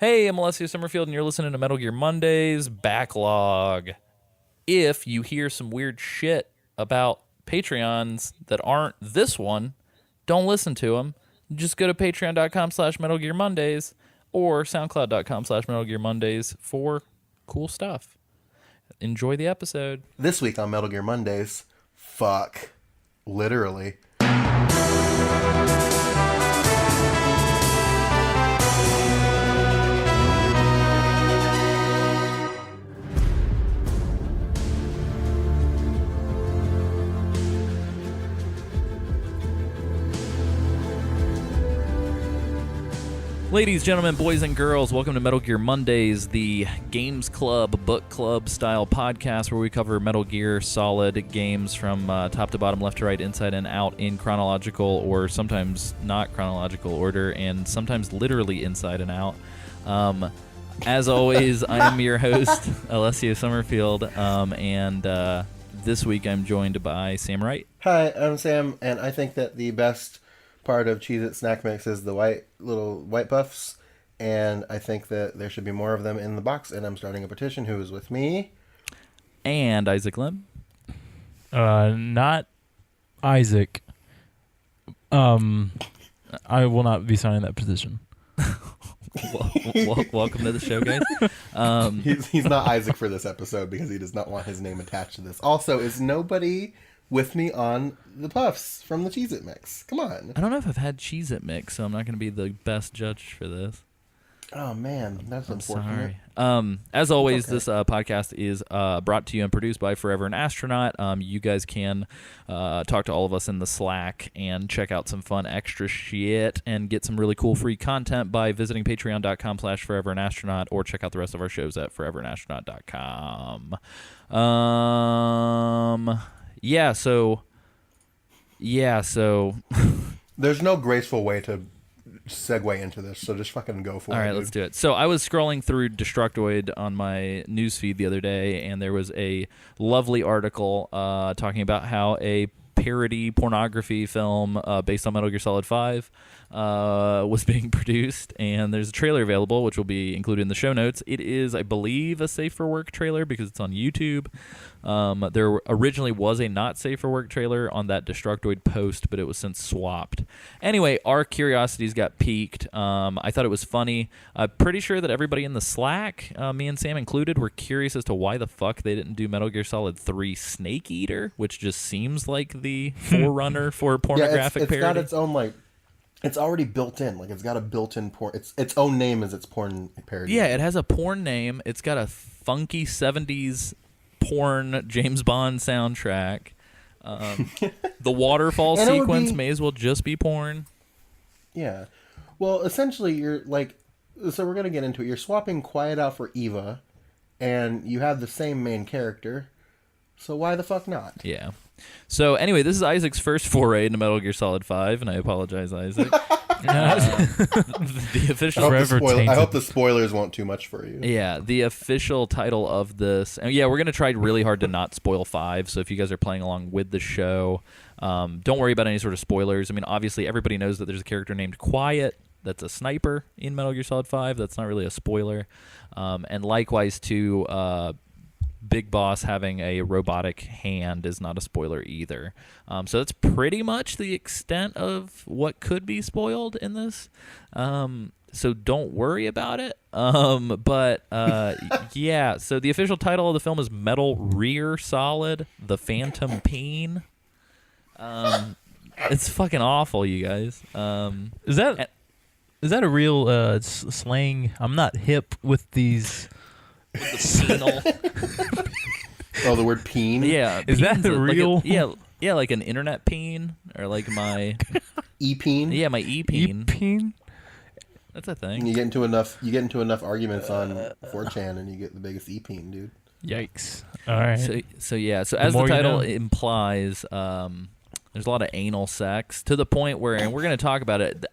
Hey, I'm Alessio Summerfield, and you're listening to Metal Gear Mondays Backlog. If you hear some weird shit about Patreons that aren't this one, don't listen to them. Just go to patreon.com/Metal Gear Mondays or soundcloud.com/Metal Gear Mondays for cool stuff. Enjoy the episode. This week on Metal Gear Mondays, fuck. Literally. Ladies, gentlemen, boys, and girls, welcome to Metal Gear Mondays, the Games Club, Book Club style podcast where we cover Metal Gear Solid games from top to bottom, left to right, inside and out in chronological or sometimes not chronological order, and sometimes literally inside and out. As always, I am your host, Alessio Summerfield, and this week I'm joined by Sam Wright. Hi, I'm Sam, and I think that the best part of Cheez-It Snack Mix is the little white puffs, and I think that there should be more of them in the box, and I'm starting a petition. Who is with me? And Isaac Lim. Not Isaac. I will not be signing that petition. Welcome to the show, guys. He's not Isaac for this episode because he does not want his name attached to this. Also, is nobody with me on the puffs from the Cheez-It mix? Come on. I don't know if I've had Cheez-It mix, so I'm not going to be the best judge for this. Oh, man. That's unfortunate. Sorry. As always, Okay. this podcast is brought to you and produced by Forever an Astronaut. You guys can talk to all of us in the Slack and check out some fun extra shit and get some really cool free content by visiting patreon.com/Forever an Astronaut or check out the rest of our shows at foreveranastronaut.com. Yeah, so There's no graceful way to segue into this, so just fucking go for it. All right, let's do it. So I was scrolling through Destructoid on my newsfeed the other day, and there was a lovely article talking about how a parody pornography film based on Metal Gear Solid 5 was being produced, and there's a trailer available, which will be included in the show notes. It is, I believe, a Safe for Work trailer because it's on YouTube. There originally was a not Safe for Work trailer on that Destructoid post, but it was since swapped. Anyway, our curiosities got piqued. I thought it was funny. I'm pretty sure that everybody in the Slack, me and Sam included, were curious as to why the fuck they didn't do Metal Gear Solid 3 Snake Eater, which just seems like the forerunner for pornographic it's parody. got its own, like, it's already built in. Like, it's got a built-in porn. Its own name is its porn parody. Yeah, it has a porn name. It's got a funky 70s porn James Bond soundtrack. The waterfall And it would sequence be- may as well just be porn. Yeah. Well, essentially, you're, like... So we're going to get into it. You're swapping Quiet out for Eva, and you have the same main character. So why the fuck not? Yeah. So anyway, this is Isaac's first foray into Metal Gear Solid 5, and I apologize, Isaac. The official... I hope the spoilers won't too much for you. Yeah, the official title of this... And yeah, we're going to try really hard to not spoil 5, so if you guys are playing along with the show, don't worry about any sort of spoilers. I mean, obviously, everybody knows that there's a character named Quiet that's a sniper in Metal Gear Solid 5. That's not really a spoiler. And likewise, too... Big Boss having a robotic hand is not a spoiler either. So that's pretty much the extent of what could be spoiled in this. So don't worry about it. Yeah, so the official title of the film is Metal Rear Solid, The Phantom Peen. It's fucking awful, you guys. Is that a real slang? I'm not hip with these... The penal. Oh, the word peen? Yeah. Is that real? Yeah, like an internet peen or like my E-peen? Yeah, my e-peen. E-peen? That's a thing. You get into enough arguments on 4chan and you get the biggest E-peen, dude. Yikes. All right. So as the title implies, there's a lot of anal sex to the point where, and we're going to talk about it,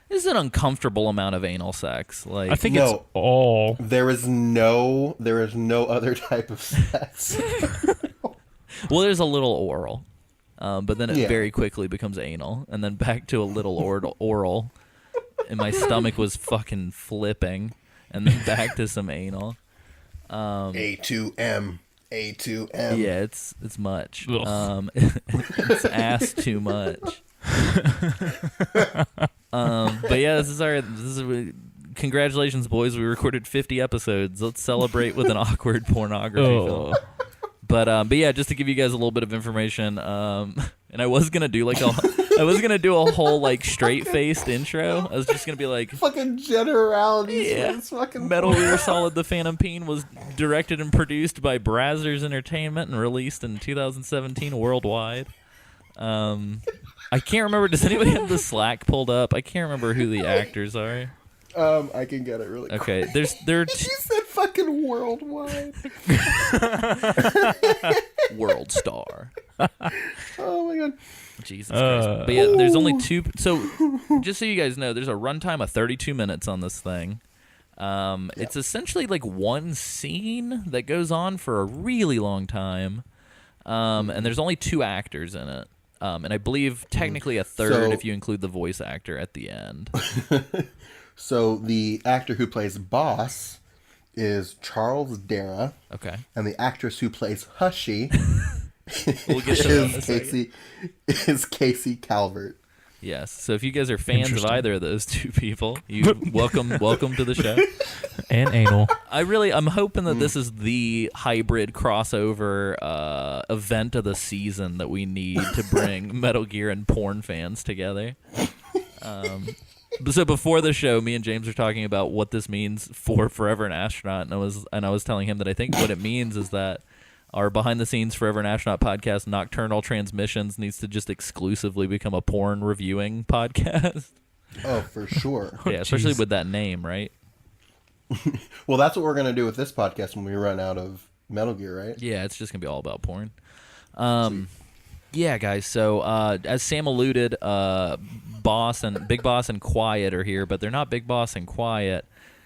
this is an uncomfortable amount of anal sex. Like, I think it's all. There is no other type of sex. well, there's a little oral, but then it very quickly becomes anal, and then back to a little oral, and my stomach was fucking flipping. and then back to some anal. A2M. A2M. Yeah, it's much. It's ass too much. But yeah, this is congratulations, boys. We recorded 50 episodes. Let's celebrate with an awkward pornography film. But yeah, just to give you guys a little bit of information, and I was gonna do a whole like straight faced intro. I was just gonna be like fucking generalities. Yeah. Metal Gear Solid: The Phantom Peen was directed and produced by Brazzers Entertainment and released in 2017 worldwide. I can't remember. Does anybody have the Slack pulled up? I can't remember who the actors are. I can get it really quick. Okay, there. You said fucking worldwide. World Star. Oh my god. Jesus Christ. But yeah, there's only two. So, just so you guys know, there's a runtime of 32 minutes on this thing. It's essentially like one scene that goes on for a really long time. And there's only 2 actors in it. And I believe technically a third if you include the voice actor at the end. So the actor who plays Boss is Charles Dara. Okay. And the actress who plays Hushy We'll get to that in a second. is Casey Calvert. Yes. So if you guys are fans of either of those 2 people, you welcome to the show. And anal. I'm hoping that this is the hybrid crossover event of the season that we need to bring Metal Gear and porn fans together. So before the show, me and James were talking about what this means for Forever an Astronaut, and I was telling him that I think what it means is that our behind-the-scenes Forever an Astronaut podcast, Nocturnal Transmissions, needs to just exclusively become a porn reviewing podcast. Oh, for sure. Yeah, especially with that name, right? Well, that's what we're going to do with this podcast when we run out of Metal Gear, right? Yeah, it's just going to be all about porn. Yeah, guys, so as Sam alluded, Big Boss and Quiet are here, but they're not Big Boss and Quiet.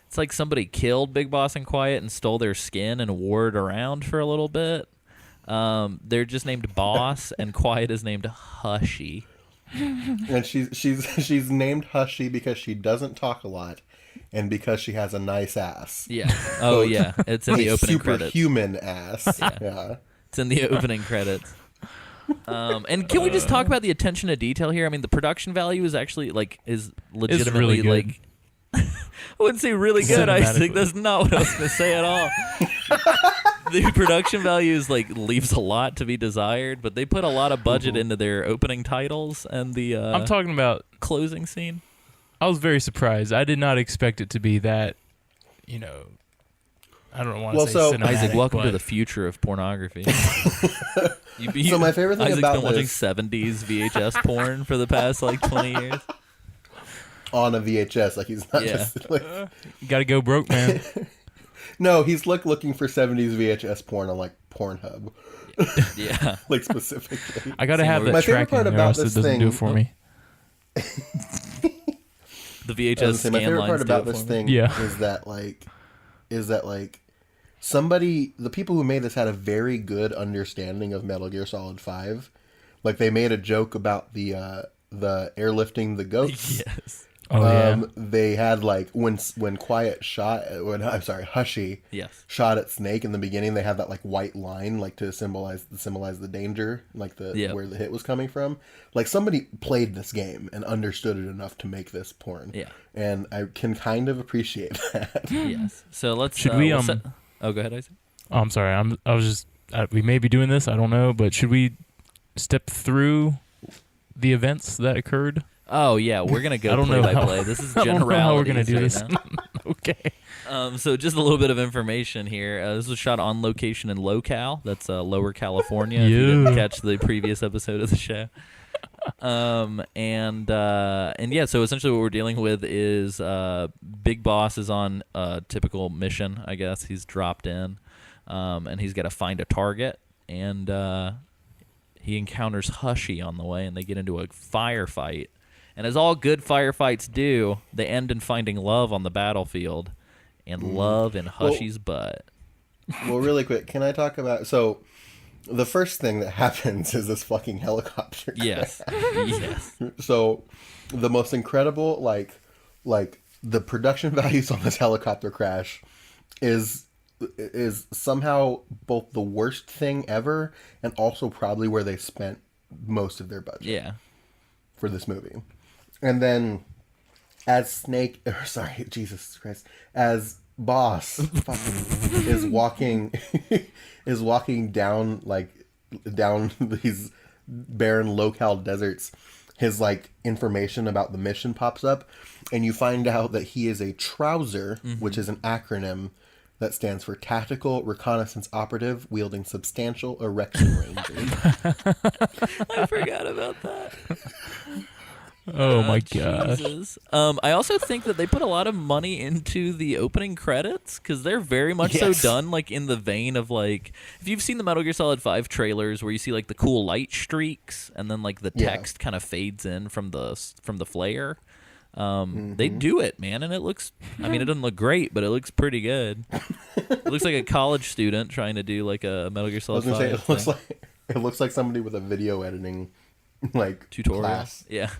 It's like somebody killed Big Boss and Quiet and stole their skin and wore it around for a little bit. They're just named Boss, and Quiet is named Hushy. And she's named Hushy because she doesn't talk a lot, and because she has a nice ass. Yeah. Oh, yeah. It's in the opening credits. Superhuman ass. Yeah. It's in the opening credits. And can we just talk about the attention to detail here? I mean, the production value is actually is legitimately really good. I wouldn't say really good. I think that's not what I was going to say at all. The production value is leaves a lot to be desired, but they put a lot of budget into their opening titles and the I'm talking about closing scene. I was very surprised. I did not expect it to be that, I don't want to say cinematic. Isaac, welcome to the future of pornography. So my favorite thing Isaac's about been watching this 70s VHS porn for the past 20 years. On a VHS, he's not just you gotta go broke, man. No, he's looking for 70s VHS porn on Pornhub. Yeah. Specifically. I gotta have that my favorite tracking, part or about else this it doesn't thing, do it for me. The VHS scan my favorite lines part about do it this for thing me. is that the people who made this had a very good understanding of Metal Gear Solid 5. They made a joke about the airlifting the goats. Yes. Oh, yeah. They had when Hushy Yes. shot at Snake in the beginning, they had that white line to symbolize the danger, where the hit was coming from. Somebody played this game and understood it enough to make this porn. Yeah. And I can kind of appreciate that. Yes. So let's should we oh, go ahead, Isaac. Oh, I'm sorry. I was just we may be doing this, I don't know, but should we step through the events that occurred? Oh yeah, we're gonna go play by play. This is I don't know how we're gonna do right this. now. Okay. So just a little bit of information here. This was shot on location in LoCal. That's Lower California. If you didn't catch the previous episode of the show. And yeah, so essentially what we're dealing with is Big Boss is on a typical mission, I guess. He's dropped in, and he's got to find a target, and he encounters Hushy on the way, and they get into a firefight. And as all good firefights do, they end in finding love on the battlefield, and love in Hushy's butt. Well, really quick, can I talk about... So, the first thing that happens is this fucking helicopter crash. Yes. Yes. So, the most incredible, the production values on this helicopter crash is somehow both the worst thing ever and also probably where they spent most of their budget. Yeah. For this movie. And then as Jesus Christ, as Boss fucking is walking down these barren locale deserts, his like information about the mission pops up, and you find out that he is a trouser, which is an acronym that stands for Tactical Reconnaissance Operative wielding substantial erection ranges. I forgot about that. Oh my gosh. Jesus. I also think that they put a lot of money into the opening credits because they're very much so done like in the vein of like, if you've seen the Metal Gear Solid 5 trailers where you see like the cool light streaks and then like the text kind of fades in from the flare. They do it, man, and it looks, I mean, it doesn't look great, but it looks pretty good. It looks like a college student trying to do like a Metal Gear Solid 5 it looks like somebody with a video editing like tutorial. Class. Yeah.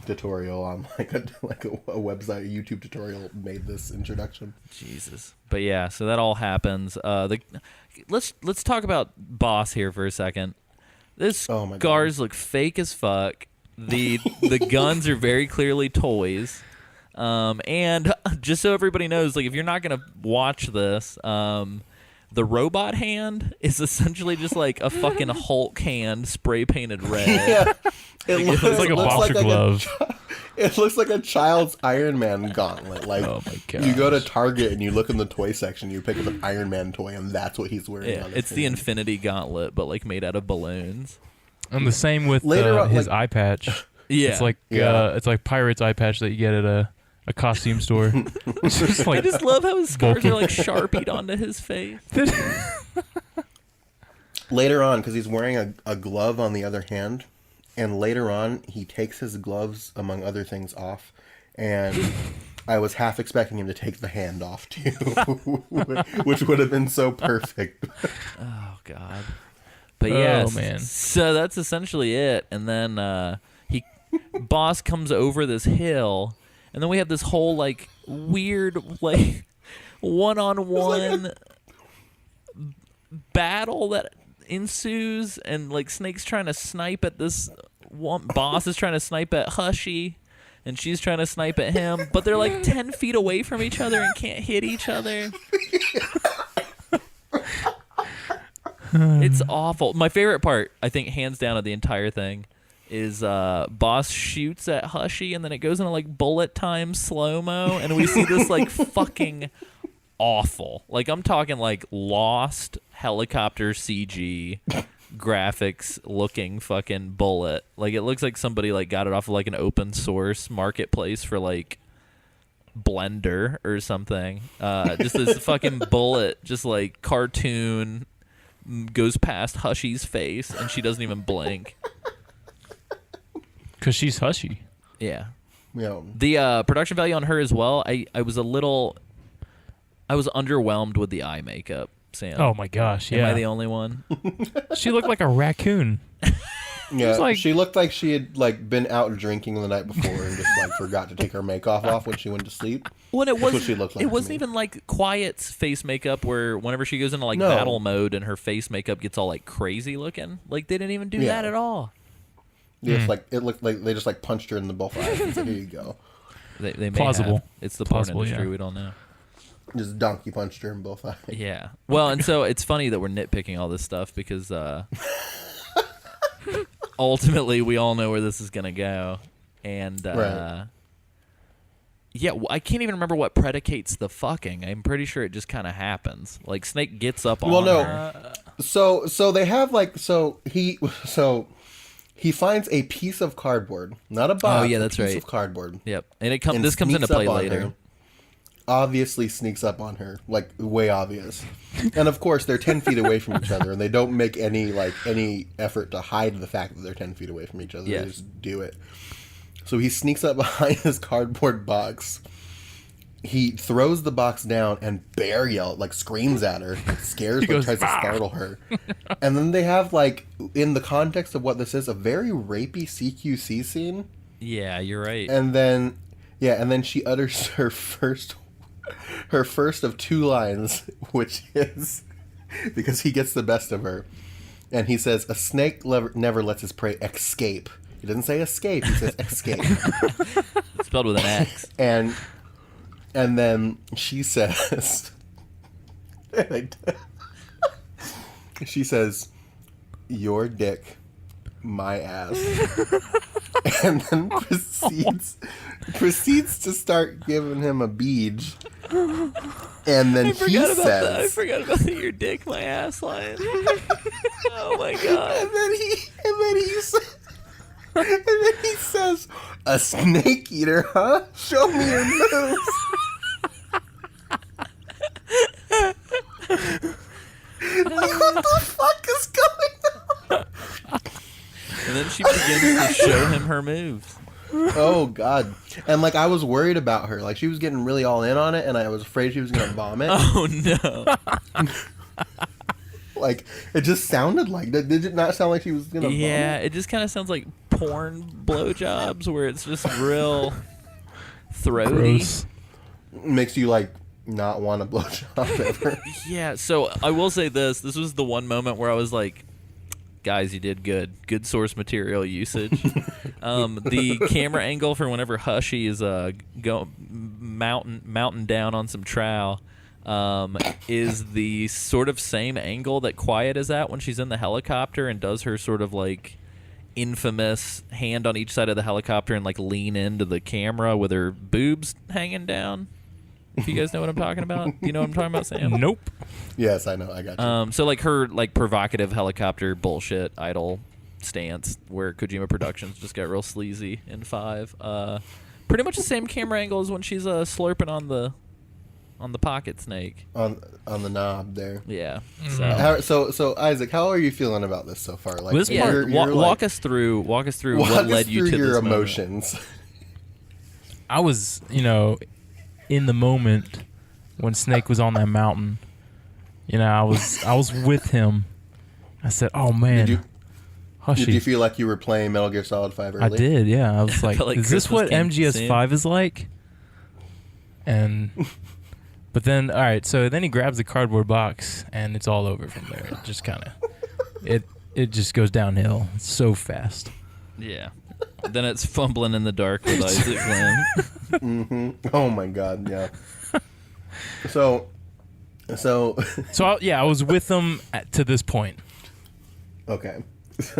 Tutorial on like a website, a YouTube tutorial made this introduction. Jesus. But yeah, so that all happens. Let's talk about Boss here for a second. This scars look fake as fuck. The guns are very clearly toys. And just so everybody knows, like if you're not gonna watch this, the robot hand is essentially just like a fucking Hulk hand spray painted red. Yeah. It looks like a boxer glove. It looks like a child's Iron Man gauntlet. Like, oh my gosh. You go to Target and you look in the toy section, you pick up an Iron Man toy, and that's what he's wearing. Yeah, on his it's the Infinity Gauntlet, but like made out of balloons. And the same with his eye patch. Yeah, it's like Pirate's eye patch that you get at a costume store. It's just like, I just love how his scars are like sharpied onto his face. Later on, because he's wearing a glove on the other hand, and later on he takes his gloves, among other things, off, and I was half expecting him to take the hand off too, which would have been so perfect. Oh God. But yes, man. So that's essentially it. And then Boss comes over this hill, and then we have this whole like weird like one-on-one battle that ensues, and like Snake's trying to snipe at this one. Boss is trying to snipe at Hushy, and she's trying to snipe at him, but they're like 10 feet away from each other and can't hit each other. It's awful. My favorite part, I think, hands down of the entire thing, is Boss shoots at Hushy, and then it goes into like bullet time slow-mo, and we see this like fucking awful, like I'm talking like Lost helicopter CG graphics looking fucking bullet. Like it looks like somebody like got it off of like an open source marketplace for like Blender or something. Just this fucking bullet, just like cartoon, goes past Hushy's face, and she doesn't even blink. Because she's Hushy. Yeah. Yeah. The production value on her as well, I was underwhelmed with the eye makeup, Sam. Oh my gosh, yeah. Am I the only one? She looked like a raccoon. Yeah, like, she looked like she had like been out drinking the night before and just like forgot to take her makeup off when she went to sleep. Well, That's what she looked like. It wasn't even like Quiet's face makeup, where whenever she goes into like battle mode and her face makeup gets all like crazy looking. Like they didn't even do that at all. Yeah, it's like it looked like they just like punched her in the both eyes. And said, "Here you go." They may Plausible. have. It's the porn Plausible, industry. yeah. We don't know. Just donkey punched her in both eyes. Yeah. Well, and so it's funny that we're nitpicking all this stuff because ultimately we all know where this is gonna go, and Right. yeah, I can't even remember what predicates the fucking. I'm pretty sure it just kind of happens. Like Snake gets up on her. So they have like he finds a piece of cardboard, not a box. Oh yeah, that's a piece right. of cardboard. Yep, and it comes. And This comes into sneaks up play on later. her. Obviously sneaks up on her, like way obvious. And of course they're 10 feet away from each other, and they don't make any effort to hide the fact that they're 10 feet away from each other. Yeah. They just do it. So he sneaks up behind his cardboard box. He throws the box down and bear yells, like screams at her, scares her, goes, tries to startle her. And then they have like, in the context of what this is, a very rapey CQC scene. Yeah, you're right. And then Yeah, and then she utters her first of two lines, which is because he gets the best of her. And he says, "A snake never lets his prey escape." He doesn't say escape, he says escape. Spelled with an X. And then she says, she says, "Your dick, my ass," and then proceeds to start giving him a bead. And then he says, I forgot about the "your dick, my ass" line. Oh my god! And then he says, "A snake eater, huh? Show me your moves." Like, what the fuck is going on? And then she begins to show him her moves. Oh god! And like, I was worried about her. Like, she was getting really all in on it, and I was afraid she was gonna vomit. Oh no! Like, it just sounded like that. Did it not sound like she was gonna vomit? Yeah, it just kind of sounds like porn blowjobs where it's just real throaty. Gross. Makes you like not want to blowjob ever. Yeah, so I will say this. This was the one moment where I was like, guys, you did good. Good source material usage. The camera angle for whenever Hushy is mountain down on some trowel is the sort of same angle that Quiet is at when she's in the helicopter and does her sort of like infamous hand on each side of the helicopter and like lean into the camera with her boobs hanging down. If you guys know what I'm talking about. You know what I'm talking about, Sam? Nope. Yes, I know. I got you. So like her like provocative helicopter bullshit idol stance where Kojima Productions just got real sleazy in 5. Pretty much the same camera angle as when she's slurping on the pocket snake. On the knob there. Yeah. So Isaac, how are you feeling about this so far? Like, This part- walk us through what led you to your this emotions. I was, in the moment when Snake was on that mountain. I was with him. I said, "Oh man, Hushy." Did you feel like you were playing Metal Gear Solid 5 early? I did, yeah. I was like, felt like "Is this Christmas what came MGS5 is like?" And but then, all right. So then he grabs the cardboard box, and it's all over from there. It just kind of it just goes downhill so fast. Yeah. Then it's fumbling in the dark with Isaac Glenn. Mm-hmm. Oh my god, yeah. So I was with them to this point. okay.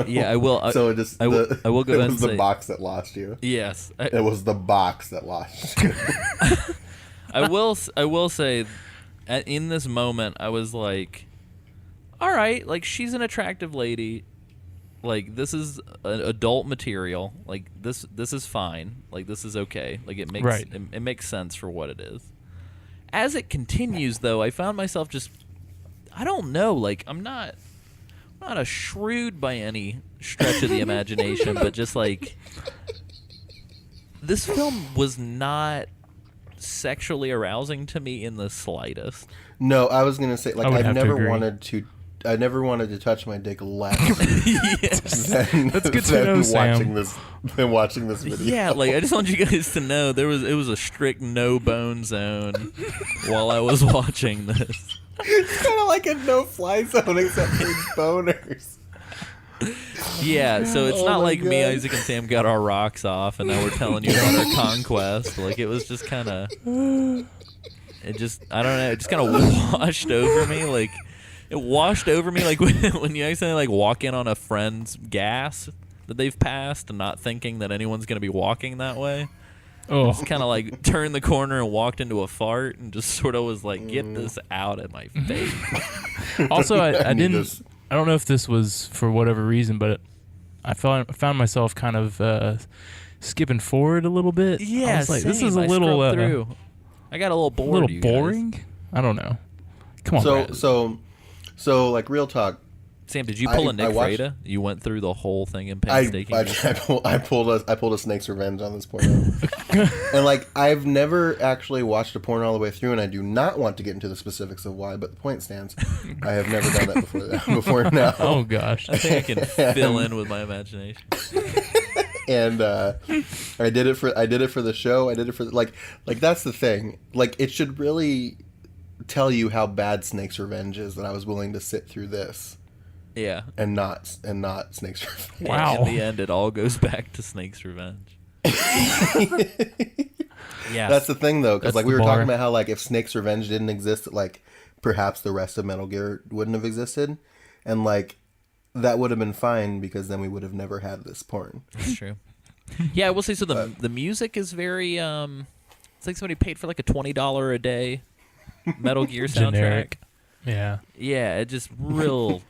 Yeah, I will. So I will go it ahead was and the say box that lost you. yes. It was the box that lost you. I will say, in this moment, I was like, all right, like she's an attractive lady. Like this is adult material. Like this is fine. Like this is okay. Like it makes right. it makes sense for what it is. As it continues, though, I found myself just, I don't know. Like I'm not a shrewd by any stretch of the imagination, but just like this film was not sexually arousing to me in the slightest. No, I was gonna say, like, I never wanted to touch my dick less Yes. That's good to know, Sam. than watching this video. Yeah, like I just want you guys to know it was a strict no bone zone while I was watching this. It's kind of like a no-fly zone except for boners. Yeah, so it's not my like me, God. Isaac, and Sam got our rocks off, and now we're telling you about our conquest. Like it was just kind of, it just kind of washed over me. Like it washed over me, like when you accidentally like walk in on a friend's gas that they've passed, and not thinking that anyone's gonna be walking that way. Oh, Just kind of like turned the corner and walked into a fart, and just sort of was like, "Get this out of my face." also, I need didn't. this. I don't know if this was for whatever reason, but I found myself kind of skipping forward a little bit. Yeah, I was like, this same. is a I little scrubbed through. I got a little bored. a little you guys. boring. I don't know. Come on, So like, real talk. Sam, did you pull a Nick watched- Freda? You went through the whole thing in I painstaking. pulled a Snake's Revenge on this porno. And like, I've never actually watched a porno all the way through, and I do not want to get into the specifics of why, but the point stands. I have never done that before now. Oh gosh. I think I can fill in with my imagination. And I did it for the show. I did it for like that's the thing. Like it should really tell you how bad Snake's Revenge is that I was willing to sit through this. Yeah. And not Snake's Revenge. Wow. In the end, it all goes back to Snake's Revenge. Yeah. That's the thing, though, because That's like we the were bar. talking about how like if Snake's Revenge didn't exist, like perhaps the rest of Metal Gear wouldn't have existed, and like that would have been fine because then we would have never had this porn. That's true. Yeah, I will say so. The music is very. It's like somebody paid for like a $20 a day Metal Gear soundtrack. Generic. Yeah. Yeah, it just real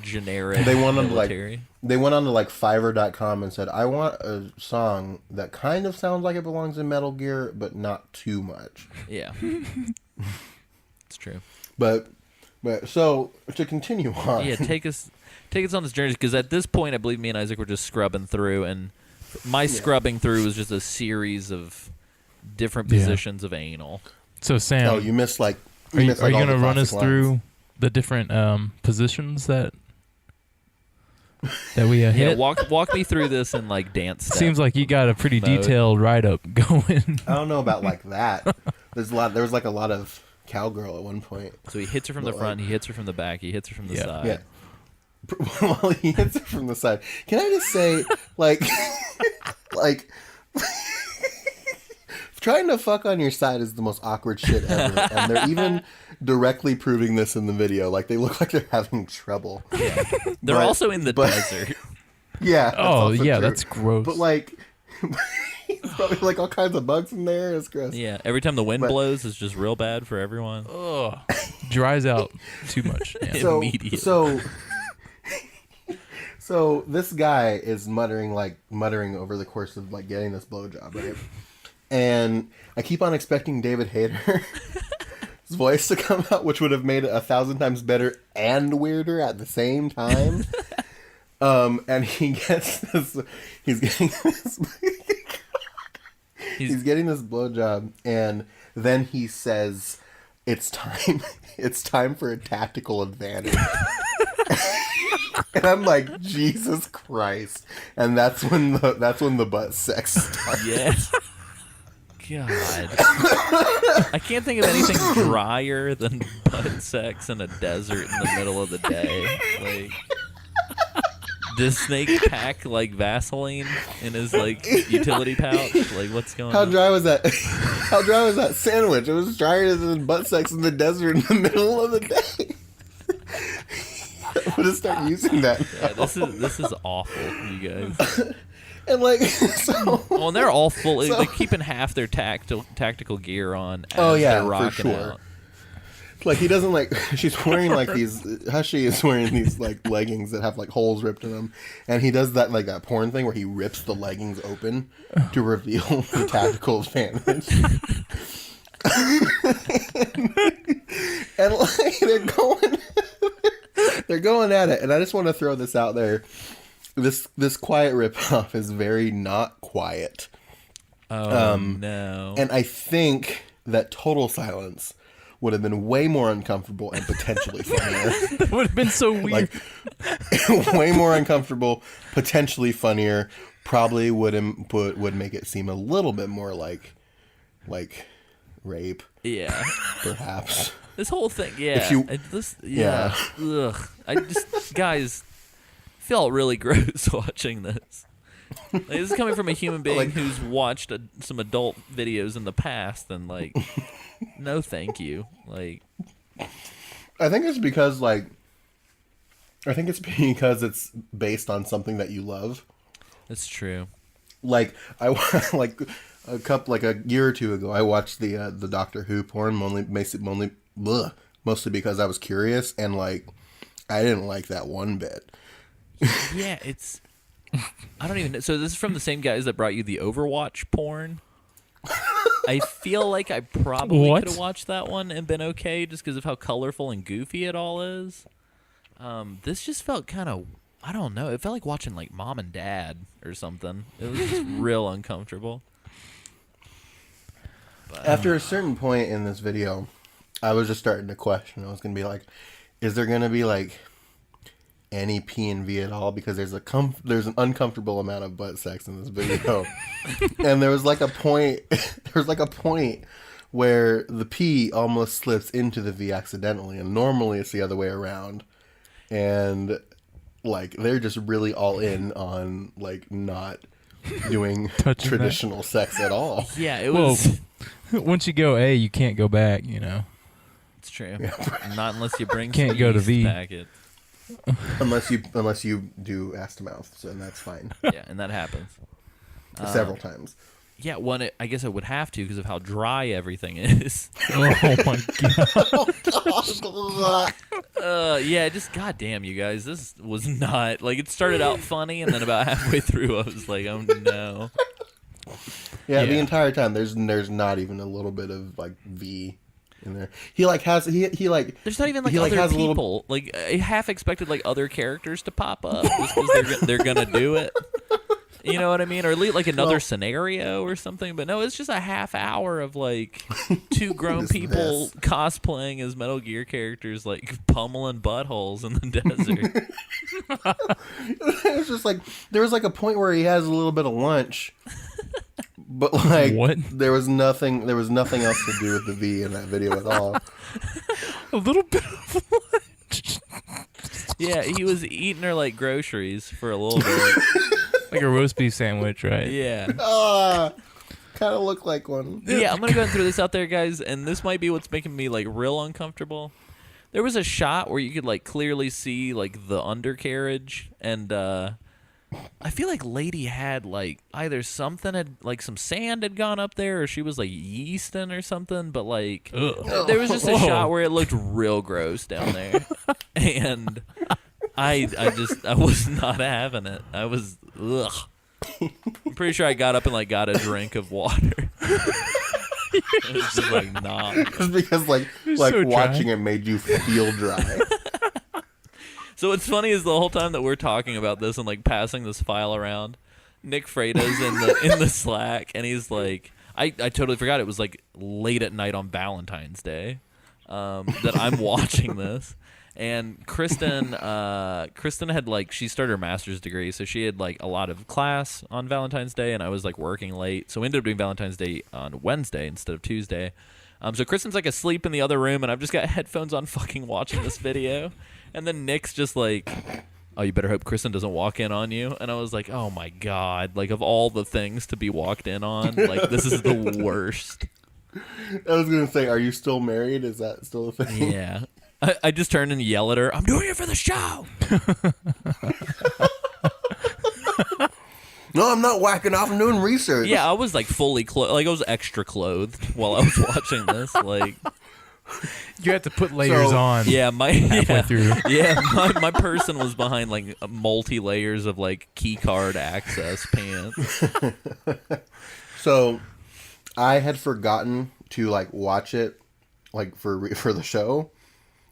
generic. They went on military. to like Fiverr.com and said, I want a song that kind of sounds like it belongs in Metal Gear, but not too much. Yeah, it's true. But so to continue on. Yeah, take us on this journey, because at this point, I believe me and Isaac were just scrubbing through, and my scrubbing through was just a series of different positions of anal. So Sam, Oh, you missed like. are you missed, like, all going to the run us classic through lines. the different positions that we Yeah, hit? walk me through this in like dance step. Seems like you got a pretty mode. detailed write-up going. I don't know about like that. There was like a lot of cowgirl at one point. So he hits her from the But, front, like- he hits her from the back, he hits her from the Yeah. side. Yeah. Well, he hits it from the side. Can I just say, like, like, trying to fuck on your side is the most awkward shit ever. And they're even directly proving this in the video. Like, they look like they're having trouble. They're But- also in the but- desert. Yeah. That's Oh also yeah, true. that's gross. But, like, it's probably like all kinds of bugs in there. It's gross. Yeah, every time the wind But- blows, it's just real bad for everyone. Ugh. Dries out too much. Yeah. Immediately. So this guy is muttering over the course of like getting this blowjob, right? And I keep on expecting David Hayter's voice to come out, which would have made it 1,000 times better and weirder at the same time. And he gets this. He's getting this. He's getting this blowjob, and then he says, "It's time. It's time for a tactical advantage." And I'm like, Jesus Christ! And that's when the butt sex starts. Yes. God. I can't think of anything drier than butt sex in a desert in the middle of the day. Like, does Snake pack like Vaseline in his like utility pouch? Like, what's going How on? dry was that? How dry was that sandwich? It was drier than butt sex in the desert in the middle of the day. I'm gonna start using that. Yeah, this is awful, you guys. And like, so. Well, and they're all full. They're keeping half their tactical gear on. As Oh, yeah, they're for rocking sure. out. Like he doesn't like. She's wearing like these. Hushie is wearing these like leggings that have like holes ripped in them, and he does that like that porn thing where he rips the leggings open to reveal the tactical advantage. And like they're going at it, and I just want to throw this out there. This quiet ripoff is very not quiet, Oh no! and I think that total silence would have been way more uncomfortable and potentially funnier. That would have been so weird. Like way more uncomfortable, potentially funnier. Probably would make it seem a little bit more like rape, Yeah. perhaps. This whole thing, yeah. If you- Yeah. Ugh. I just, guys, felt really gross watching this. Like, this is coming from a human being Like- who's watched some adult videos in the past, and like, no, thank you. Like, I think it's because it's based on something that you love. it's true. Like like a year or two ago, I watched the Doctor Who porn mostly because I was curious, and like I didn't like that one bit. Yeah, it's. I don't even know. So this is from the same guys that brought you the Overwatch porn. I feel like I probably What? could have watched that one and been okay just because of how colorful and goofy it all is. This just felt kind of, I don't know. It felt like watching like Mom and Dad or something. It was just real uncomfortable. But, After a certain point in this video, I was just starting to question. I was going to be like, is there going to be like any P and V at all because there's an uncomfortable amount of butt sex in this video. And there was like a point where the P almost slips into the V accidentally, and normally it's the other way around. And like they're just really all in on like not doing traditional sex at all. Yeah, it was. Well, once you go A, you can't go back. You know. It's true. Yeah. Not unless you bring. Can't some go to yeast V. packet. unless you do ass to mouth, so that's fine. Yeah, and that happens Several times. Yeah, I guess it would have to because of how dry everything is. Oh my god. Yeah, just goddamn, you guys, this was not like it started out funny, and then about halfway through, I was like, oh no. Yeah, the entire time there's not even a little bit of like V in there. He like has he like. There's not even like he, other has people. A little... Like I half expected like other characters to pop up just because they're gonna do it. You know what I mean? Or at least like another scenario or something. But no, it's just a half hour of like two grown people cosplaying as Metal Gear characters, like pummeling buttholes in the desert. It was just like there was like a point where he has a little bit of lunch, but like what? There was nothing else to do with the V in that video at all. A little bit of lunch. Yeah, he was eating her like groceries for a little bit. Like a roast beef sandwich, right? Yeah. Kind of looked like one. Yeah, I'm going to go ahead and throw this out there, guys, and this might be what's making me, like, real uncomfortable. There was a shot where you could, like, clearly see, like, the undercarriage, and I feel like Lady had, like, either something had, like, some sand had gone up there, or she was, like, yeasting or something, but, like, there was just a shot where it looked real gross down there, and I was not having it. I was, ugh. I'm pretty sure I got up and like got a drink of water. It was just like nah. It's because like so watching it made you feel dry. So what's funny is the whole time that we're talking about this and like passing this file around, Nick Freda's in the Slack, and he's like, I totally forgot it was like late at night on Valentine's Day that I'm watching this. And Kristen had like she started her master's degree, so she had like a lot of class on Valentine's Day, and I was like working late, so we ended up doing Valentine's Day on Wednesday instead of Tuesday. So Kristen's like asleep in the other room, and I've just got headphones on, fucking watching this video, and then Nick's just like, "Oh, you better hope Kristen doesn't walk in on you." And I was like, "Oh my god!" Like of all the things to be walked in on, like this is the worst. I was gonna say, are you still married? Is that still a thing? Yeah. I just turned and yell at her, "I'm doing it for the show." No, I'm not whacking off. I'm doing research. Yeah, I was like fully clothed. Like I was extra clothed while I was watching this. Like You had to put layers on. yeah, halfway through. Yeah, my person was behind like multi layers of like key card access pants. So I had forgotten to like watch it like for the show.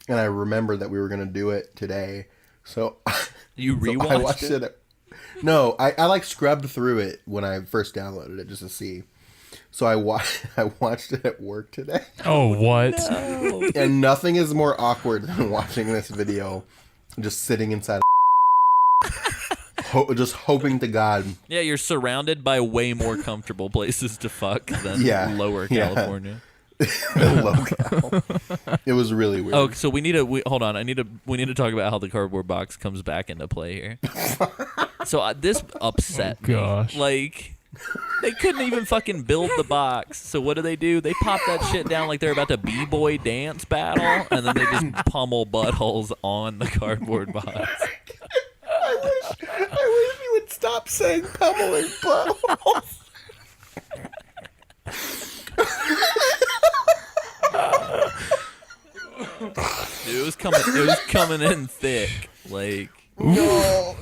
And I remembered that we were going to do it today. So You rewatched I watched it? No, I like scrubbed through it when I first downloaded it just to see. So I watched it at work today. Oh, what? No. And nothing is more awkward than watching this video just sitting inside just hoping to God. Yeah, you're surrounded by way more comfortable places to fuck than Lower California. Locale. It was really weird. Oh, so we need to hold on. We need to talk about how the cardboard box comes back into play here. So this upset me. Gosh. Like they couldn't even fucking build the box. So what do? They pop that shit down like they're about to b-boy dance battle, and then they just pummel buttholes on the cardboard box. I wish you would stop saying pummeling buttholes. Dude, it was coming in thick. Like no.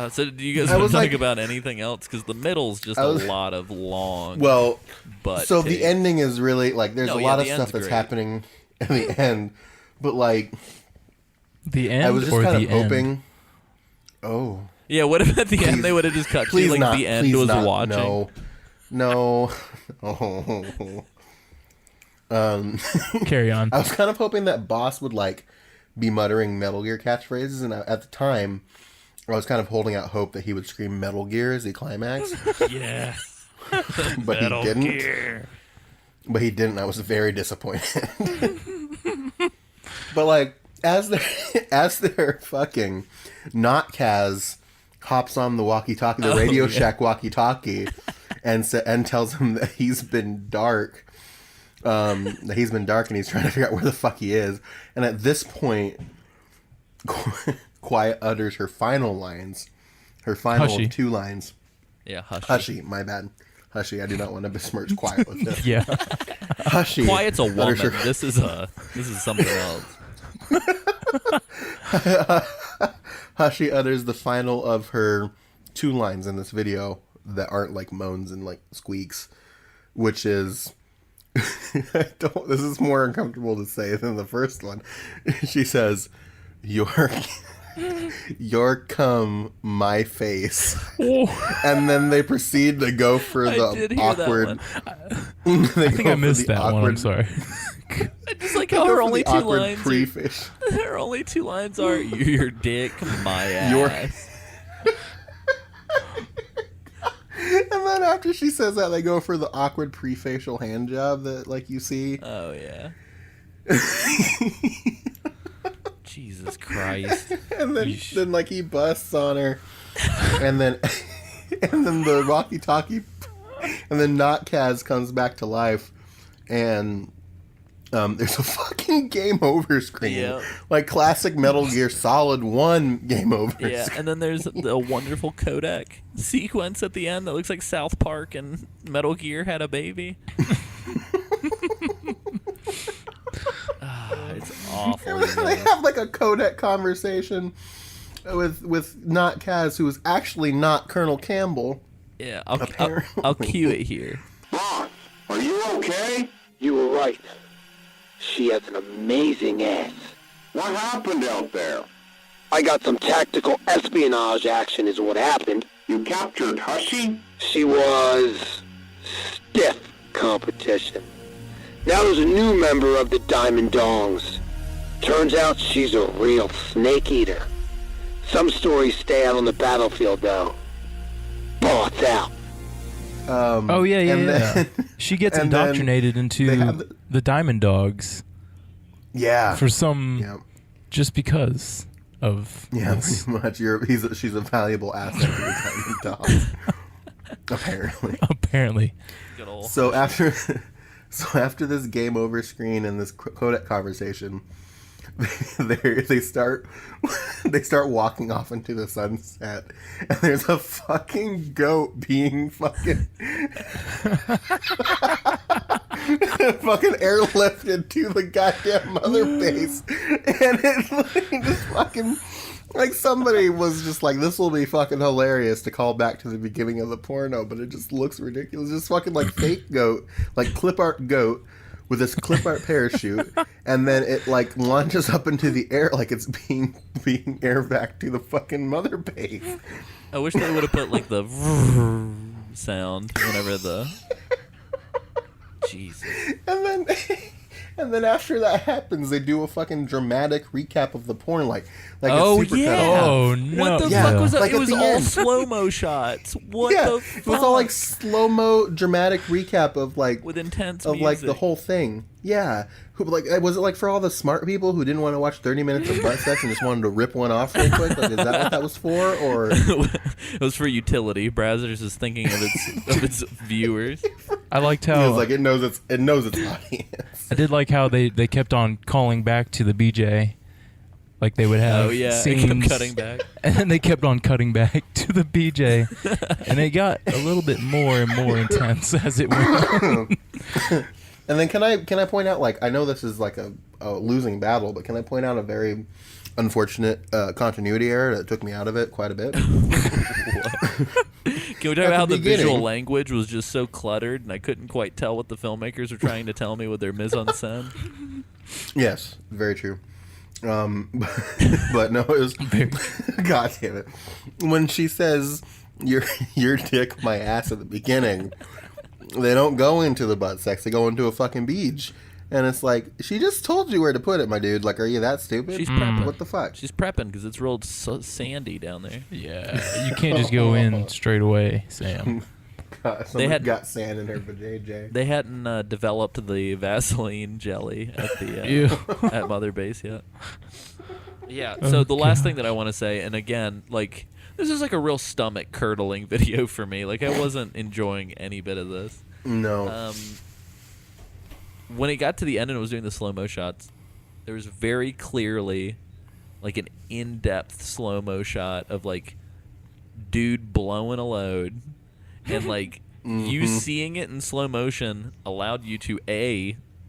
So do you guys want to talk about anything else? Because the middle's just a lot of long. Well, but so the ending is really like there's a lot of stuff that's great. happening in the end, but like The end. I was just or kind the of hoping. end? Oh, yeah. What if at the end they would have just cut to like not, the end was not, watching? No. Oh. Carry on. I was kind of hoping that Boss would like be muttering Metal Gear catchphrases, and at the time, I was kind of holding out hope that he would scream Metal Gear as he climaxed. Yeah. But Metal he didn't. Gear. But he didn't. I was very disappointed. But like, as they're fucking, not Kaz hops on the walkie-talkie, the Radio Shack walkie-talkie, and tells him that he's been dark. And he's trying to figure out where the fuck he is. And at this point, Quiet utters her final lines. Her final Hushy. 2 lines. Yeah, Hushy. Hushy, my bad. Hushy, I do not want to besmirch Quiet with this. Yeah. Hushy. Quiet's a woman. Her, This is something else. Hushy utters the final of her 2 lines in this video that aren't like moans and like squeaks, which is this is more uncomfortable to say than the first one. She says, Your cum, my face. And then they proceed to go for the awkward. I think I missed that one. I'm sorry. Just like how her only 2 awkward lines. Pre-fish. Her only 2 lines are your dick, my ass. And then after she says that, they go for the awkward pre-facial hand job that like you see. Oh yeah. Jesus Christ. And then like he busts on her, and then the walkie-talkie, and then not Kaz comes back to life, and there's a fucking game over screen, Yeah. like classic Metal Gear Solid 1 game over. Yeah, screen. and then there's the wonderful Kodak sequence at the end that looks like South Park and Metal Gear had a baby. It's awful. They have like a codec conversation with not Kaz, who is actually not Colonel Campbell. Yeah, I'll cue it here. Boss, are you okay? You were right. She has an amazing ass. What happened out there? I got some tactical espionage action is what happened. You captured Hushy? She was stiff competition. Now there's a new member of the Diamond Dongs. Turns out she's a real snake eater. Some stories stay out on the battlefield though. Boss out. Oh yeah. Then, She gets and then indoctrinated they into have the Diamond Dogs yeah. for some Yeah. just because of Yeah, this. pretty much. She's a valuable asset to the Diamond Dogs. Apparently. Apparently. Good old- So after this game over screen and this codec conversation, they start walking off into the sunset, and there's a fucking goat being fucking airlifted to the goddamn mother base, and it like, just fucking like somebody was just like, this will be fucking hilarious to call back to the beginning of the porno, but it just looks ridiculous. Just fucking like fake goat, like clip art goat with this clip art parachute, and then it like launches up into the air like it's being air back to the fucking mother base. I wish they would have put like the sound whenever the Jesus. And then after that happens, they do a fucking dramatic recap of the porn, like Oh it's super yeah. cut off. Oh, no. What the Yeah. fuck was that? Like It at was the all end. slow-mo shots. What Yeah, the it fuck? was all like slow-mo dramatic recap of like with intense of music. like the whole thing. Yeah. Who like was it like for all the smart people who didn't want to watch 30 minutes of butt sex and just wanted to rip one off real quick? Like, is that what that was for? Or It was for utility. Brazzers is thinking of its viewers. I liked it how was like it knows its audience. I did like how they kept on calling back to the BJ. Like they would have Oh yeah, it scenes, kept cutting back. and then they kept on cutting back to the BJ, and it got a little bit more and more intense as it went. And then can I point out, like, I know this is like a losing battle, but can I point out a very unfortunate continuity error that took me out of it quite a bit? Can we talk about how the beginning. visual language was just so cluttered and I couldn't quite tell what the filmmakers were trying to tell me with their mise en scène? Yes, very true. But no, it was God damn it. When she says your dick, my ass at the beginning, they don't go into the butt sex. They go into a fucking beach, And it's like, she just told you where to put it, my dude. Like, are you that stupid? She's prepping. What the fuck? She's prepping because it's real sandy down there. Yeah, you can't just go in straight away, Sam. God, somebody got sand in her vajayjay. They hadn't developed the Vaseline jelly at Ew. the at Mother Base yet. Yeah. So the last thing that I want to say, and again, like, this is like a real stomach curdling video for me. Like, I wasn't enjoying any bit of this. No. When it got to the end and it was doing the slow-mo shots, there was very clearly like an in-depth slow-mo shot of like dude blowing a load, and like you seeing it in slow motion allowed you to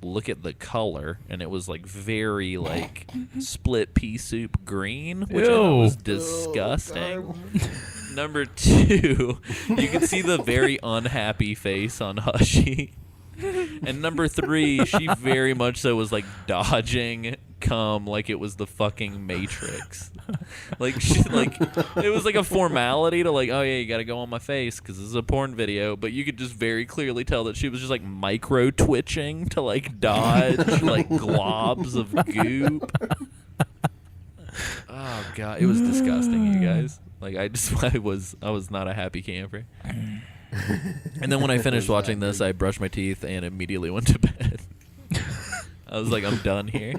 look at the color, and it was like very like split pea soup green, which I thought was disgusting. Number 2, you can see the very unhappy face on Hushy. And number 3, she very much so was like dodging cum like it was the fucking Matrix. Like it was like a formality to like, oh yeah, you got to go on my face because this is a porn video, but you could just very clearly tell that she was just like micro twitching to like dodge like globs of goop. Oh god, it was disgusting, you guys. Like I was not a happy camper. And then when I finished watching this, I brushed my teeth and immediately went to bed. I was like, I'm done here.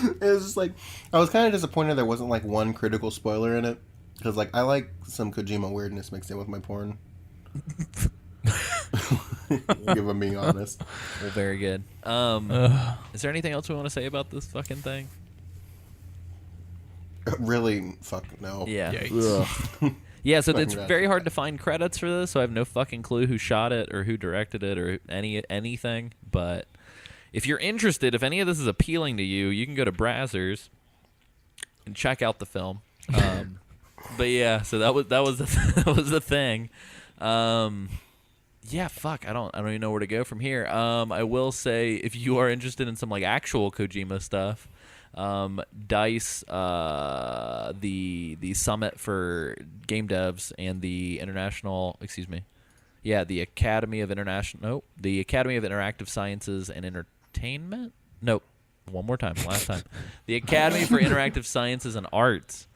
It was just like, I was kind of disappointed there wasn't like one critical spoiler in it, because like I like some Kojima weirdness mixed in with my porn. If I'm being honest. Well, very good. Is there anything else we want to say about this fucking thing? Really? Fuck no. Yeah. Yikes. Yeah, so it's very hard to find credits for this, so I have no fucking clue who shot it or who directed it or anything. But if you're interested, if any of this is appealing to you, you can go to Brazzers and check out the film. But yeah, so that was the thing. Yeah, fuck. I don't even know where to go from here. I will say, if you are interested in some like actual Kojima stuff, DICE, the Summit for Game Devs and the the Academy of Interactive Sciences and Entertainment. Nope. One more time. Last time. The Academy for Interactive Sciences and Arts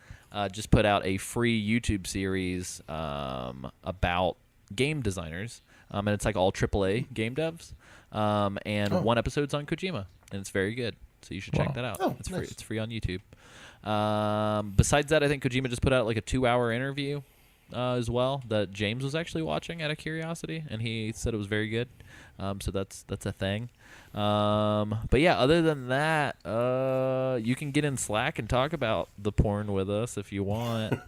just put out a free YouTube series about game designers, and it's like all AAA game devs, and one episode's on Kojima, and it's very good. So you should check that out. Oh, it's nice. free. It's free on YouTube. Besides that, I think Kojima just put out like a 2-hour interview as well that James was actually watching out of curiosity, and he said it was very good. So that's a thing. But yeah, other than that, you can get in Slack and talk about the porn with us if you want.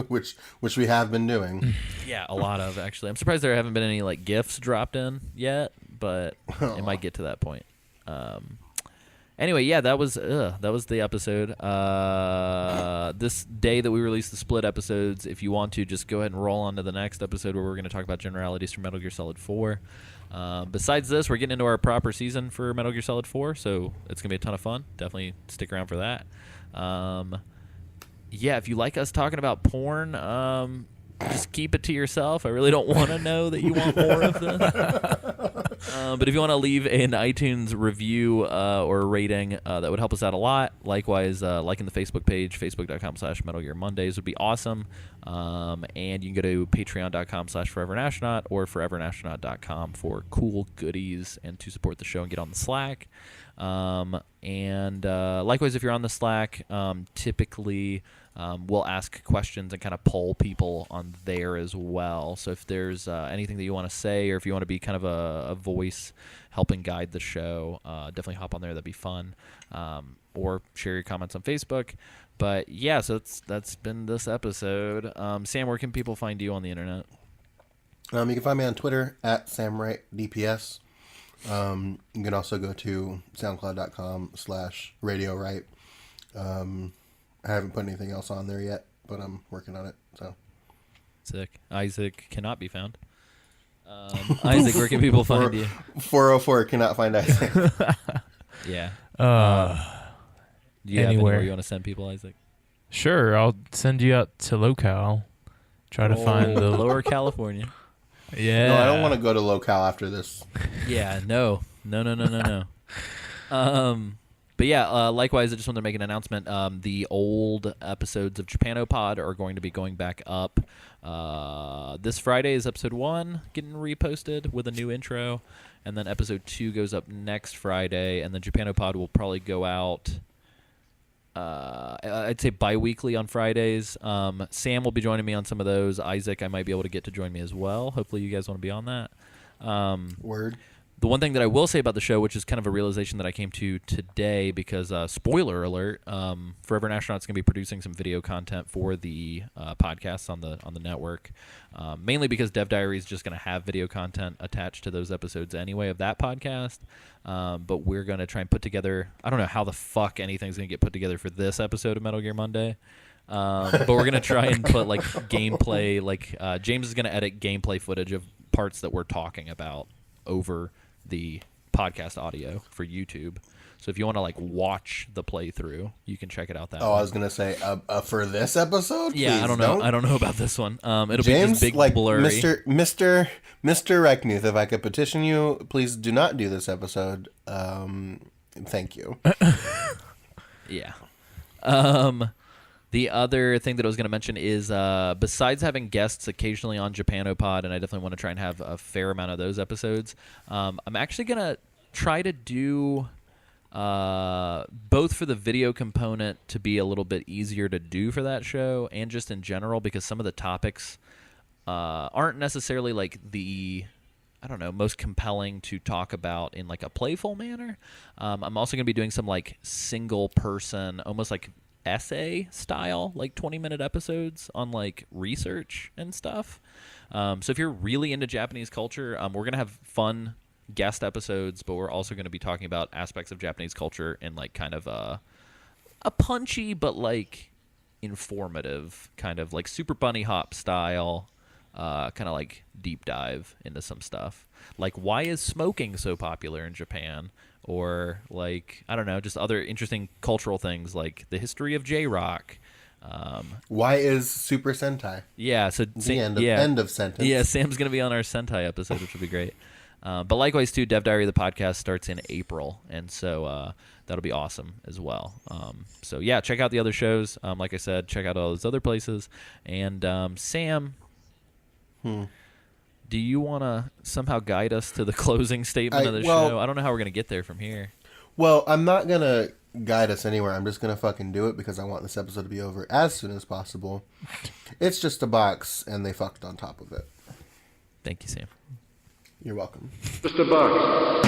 which we have been doing. Yeah, a lot of actually. I'm surprised there haven't been any like GIFs dropped in yet, but it might get to that point. Anyway, yeah, that was the episode. This day that we released the split episodes, if you want to, just go ahead and roll on to the next episode where we're going to talk about generalities for Metal Gear Solid 4. Besides this, we're getting into our proper season for Metal Gear Solid 4, so it's going to be a ton of fun. Definitely stick around for that. Yeah, if you like us talking about porn, just keep it to yourself. I really don't want to know that you want more of this. But if you want to leave an iTunes review or a rating, that would help us out a lot. Likewise, liking the Facebook page, facebook.com/Metal Gear Mondays would be awesome. And you can go to patreon.com/forevernastronaut or forevernastronaut.com for cool goodies and to support the show and get on the Slack. And likewise, if you're on the Slack, typically we'll ask questions and kind of poll people on there as well. So if there's anything that you want to say, or if you want to be kind of a voice helping guide the show, definitely hop on there. That'd be fun. Or share your comments on Facebook. But yeah, so that's been this episode. Sam, where can people find you on the internet? You can find me on Twitter at SamWrightDPS. You can also go to soundcloud.com/RadioRight. I haven't put anything else on there yet, but I'm working on it. So Sick. Isaac cannot be found. Isaac, where can people find you? 404 cannot find Isaac. Yeah. Anywhere. Do you have anywhere you want to send people, Isaac? Sure, I'll send you out to LoCal. Try to find the Lower California. Yeah. No, I don't want to go to locale after this. Yeah, no. No. But yeah, likewise, I just wanted to make an announcement. The old episodes of Japanopod are going to be going back up. This Friday is episode 1 getting reposted with a new intro, and then episode 2 goes up next Friday, and then Japanopod will probably go out, I'd say bi-weekly on Fridays. Sam will be joining me on some of those. Isaac, I might be able to get to join me as well. Hopefully you guys want to be on that. Word. The one thing that I will say about the show, which is kind of a realization that I came to today, because spoiler alert, Forever Astronaut's going to be producing some video content for the podcasts on the network, mainly because Dev Diary is just going to have video content attached to those episodes anyway of that podcast. But we're going to try and put together, I don't know how the fuck anything's going to get put together for this episode of Metal Gear Monday. But we're going to try and put like gameplay, James is going to edit gameplay footage of parts that we're talking about over the podcast audio for YouTube. So if you want to like watch the playthrough, you can check it out that way. I was gonna say for this episode. Yeah, please I don't know. I don't know about this one. It'll James, be just big like blurry. Mr. Reckmuth, if I could petition you, please do not do this episode. Thank you. Yeah. The other thing that I was going to mention is, besides having guests occasionally on Japanopod, and I definitely want to try and have a fair amount of those episodes, I'm actually going to try to do both for the video component to be a little bit easier to do for that show, and just in general, because some of the topics aren't necessarily like the, I don't know, most compelling to talk about in like a playful manner. I'm also going to be doing some like single person, almost like essay style, like 20-minute episodes on like research and stuff. So if you're really into Japanese culture, we're gonna have fun guest episodes, but we're also going to be talking about aspects of Japanese culture in like kind of a punchy but like informative kind of like Super Bunny Hop style, kind of like deep dive into some stuff, like why is smoking so popular in Japan, or like, I don't know, just other interesting cultural things like the history of J-Rock. Why is Super Sentai? Yeah, so end of sentence. Yeah, Sam's going to be on our Sentai episode, which will be great. But likewise, too, Dev Diary, the podcast, starts in April, and so that'll be awesome as well. So, yeah, check out the other shows. Like I said, check out all those other places. And, Sam, do you want to somehow guide us to the closing statement of the show? I don't know how we're going to get there from here. Well, I'm not going to guide us anywhere. I'm just going to fucking do it because I want this episode to be over as soon as possible. It's just a box, and they fucked on top of it. Thank you, Sam. You're welcome. Just a box.